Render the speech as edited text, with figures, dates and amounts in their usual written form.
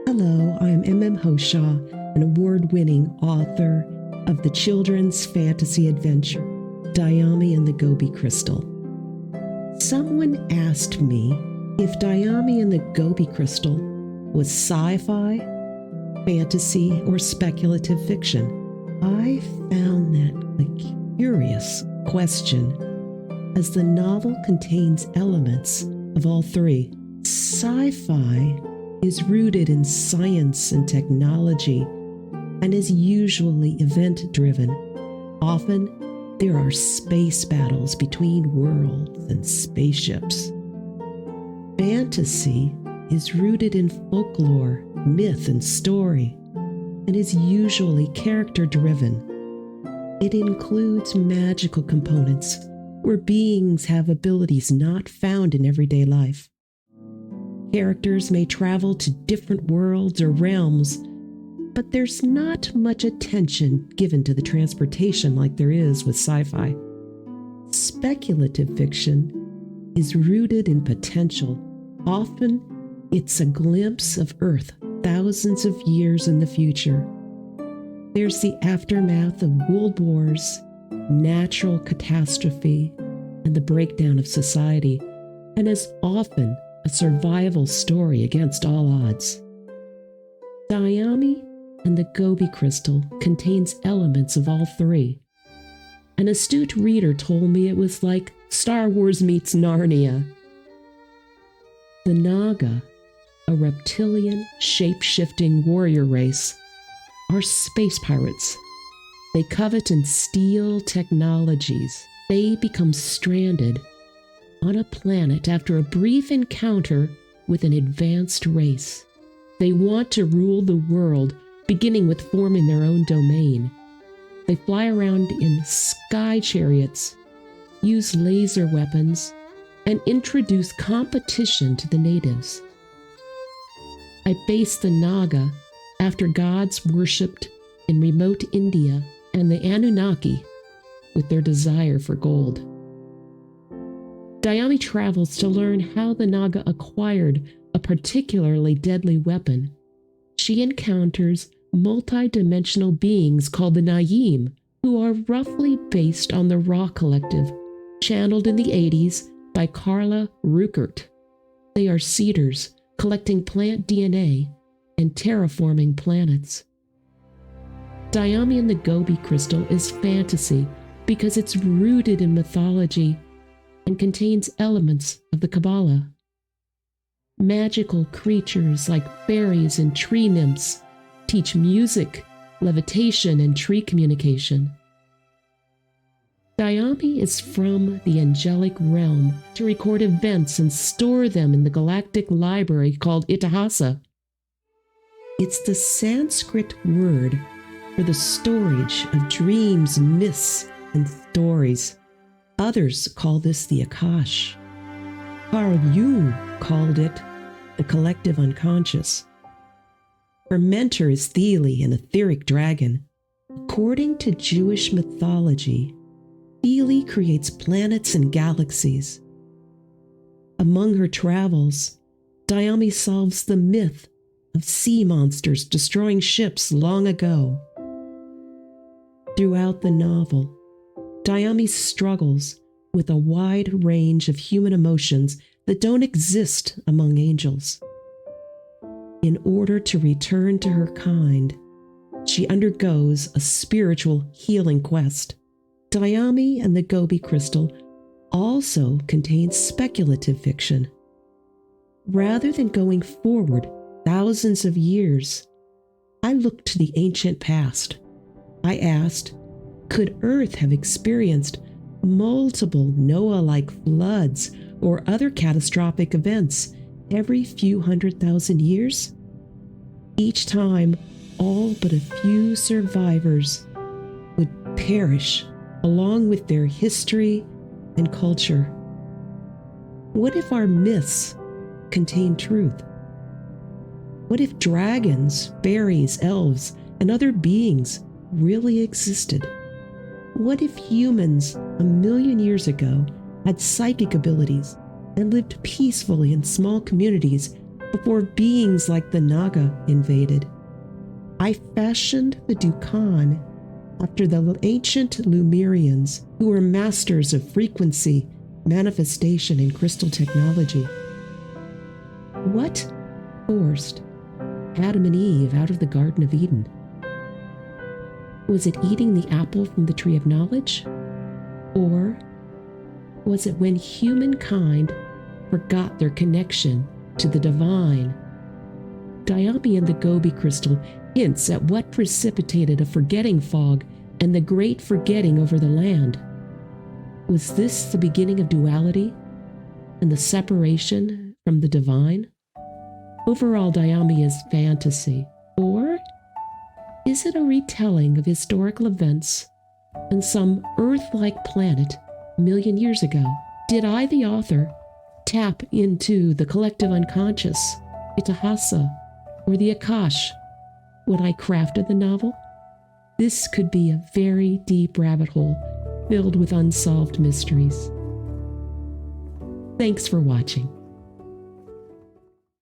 Hello, I'm M.M. Hoshaw, an award-winning author of the children's fantasy adventure, Dyami and the Gobi Crystal. Someone asked me if Dyami and the Gobi Crystal was sci-fi, fantasy, or speculative fiction. I found that a curious question, as the novel contains elements of all three. Sci-fi is rooted in science and technology and is usually event-driven. Often, there are space battles between worlds and spaceships. Fantasy is rooted in folklore, myth, and story, and is usually character-driven. It includes magical components where beings have abilities not found in everyday life. Characters may travel to different worlds or realms, but there's not much attention given to the transportation like there is with sci-fi. Speculative fiction is rooted in potential. Often, it's a glimpse of Earth thousands of years in the future. There's the aftermath of world wars, natural catastrophe, and the breakdown of society, and is often a survival story against all odds. Dyami and the Gobi Crystal contains elements of all three. An astute reader told me it was like Star Wars meets Narnia. The Naga, a reptilian, shape-shifting warrior race, are space pirates. They covet and steal technologies. They become stranded on a planet after a brief encounter with an advanced race. They want to rule the world, beginning with forming their own domain. They fly around in sky chariots, use laser weapons, and introduce competition to the natives. I base the Naga after gods worshipped in remote India and the Anunnaki with their desire for gold. Dyami travels to learn how the Naga acquired a particularly deadly weapon. She encounters multi-dimensional beings called the Nahyim, who are roughly based on the Ra Collective, channeled in the 80s by Carla Ruckert. They are seeders, collecting plant DNA and terraforming planets. Dyami and the Gobi Crystal is fantasy because it's rooted in mythology and contains elements of the Kabbalah. Magical creatures like fairies and tree nymphs teach music, levitation, and tree communication. Dyami is from the angelic realm to record events and store them in the galactic library called Itihasa. It's the Sanskrit word for the storage of dreams, myths, and stories. Others call this the Akash. Carl Jung called it the collective unconscious. Her mentor is Thele, an etheric dragon. According to Jewish mythology, Thele creates planets and galaxies. Among her travels, Dyami solves the myth of sea monsters destroying ships long ago. Throughout the novel, Dyami struggles with a wide range of human emotions that don't exist among angels. In order to return to her kind, she undergoes a spiritual healing quest. Dyami and the Gobi Crystal also contains speculative fiction. Rather than going forward thousands of years, I looked to the ancient past. I asked, could Earth have experienced multiple Noah-like floods or other catastrophic events every few 100,000 years? Each time, all but a few survivors would perish along with their history and culture. What if our myths contain truth? What if dragons, fairies, elves, and other beings really existed? What if humans 1,000,000 years ago had psychic abilities and lived peacefully in small communities before beings like the Naga invaded. I fashioned the Dukan after the ancient Lemurians, who were masters of frequency, manifestation, and crystal technology. What forced Adam and Eve out of the Garden of Eden? Was it eating the apple from the tree of knowledge? Or was it when humankind forgot their connection to the divine? Dyami and the Gobi Crystal hints at what precipitated a forgetting fog and the great forgetting over the land. Was this the beginning of duality and the separation from the divine? Overall, Dyami is fantasy, or is it a retelling of historical events on some Earth-like planet a million years ago? Did I, the author, tap into the collective unconscious, Itihasa, or the Akash when I crafted the novel? This could be a very deep rabbit hole filled with unsolved mysteries. Thanks for watching.